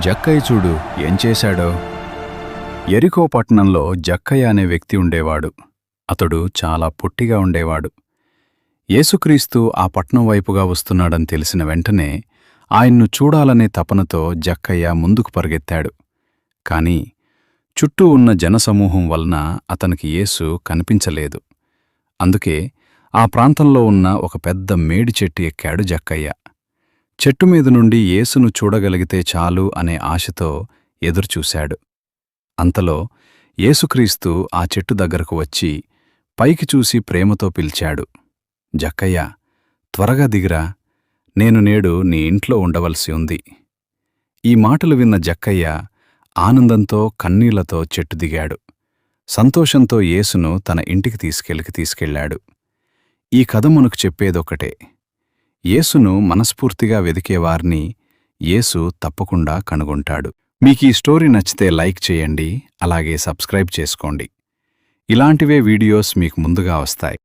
జక్కయ్య చూడు ఏం చేశాడో. యెరికో పట్టణంలో జక్కయ్య అనే వ్యక్తి ఉండేవాడు. అతడు చాలా పొట్టిగా ఉండేవాడు. యేసుక్రీస్తు ఆ పట్నం వైపుగా వస్తున్నాడని తెలిసిన వెంటనే ఆయన్ను చూడాలనే తపనతో జక్కయ్య ముందుకు పరుగెత్తాడు. కాని చుట్టూ ఉన్న జనసమూహం వలన అతనికి యేసు కనిపించలేదు. అందుకే ఆ ప్రాంతంలో ఉన్న ఒక పెద్ద మేడి చెట్టు ఎక్కాడు జక్కయ్య. చెట్టుమీద నుండి యేసును చూడగలిగితే చాలు అనే ఆశతో ఎదురుచూశాడు. అంతలో యేసుక్రీస్తు ఆ చెట్టు దగ్గరకు వచ్చి పైకి చూసి ప్రేమతో పిలిచాడు. జక్కయ్య, త్వరగా దిగిరా, నేను నేడు నీ ఇంట్లో ఉండవలసి ఉంది. ఈ మాటలు విన్న జక్కయ్య ఆనందంతో కన్నీళ్లతో చెట్టు దిగాడు. సంతోషంతో యేసును తన ఇంటికి తీసుకెళ్ళాడు. ఈ కథ మనకు చెప్పేదొక్కటే: యేసును మనస్ఫూర్తిగా వెదికేవారిని యేసు తప్పకుండా కనుగొంటాడు. మీకీ స్టోరీ నచ్చితే లైక్ చేయండి, అలాగే సబ్స్క్రైబ్ చేసుకోండి. ఇలాంటివే వీడియోస్ మీకు ముందుగా వస్తాయి.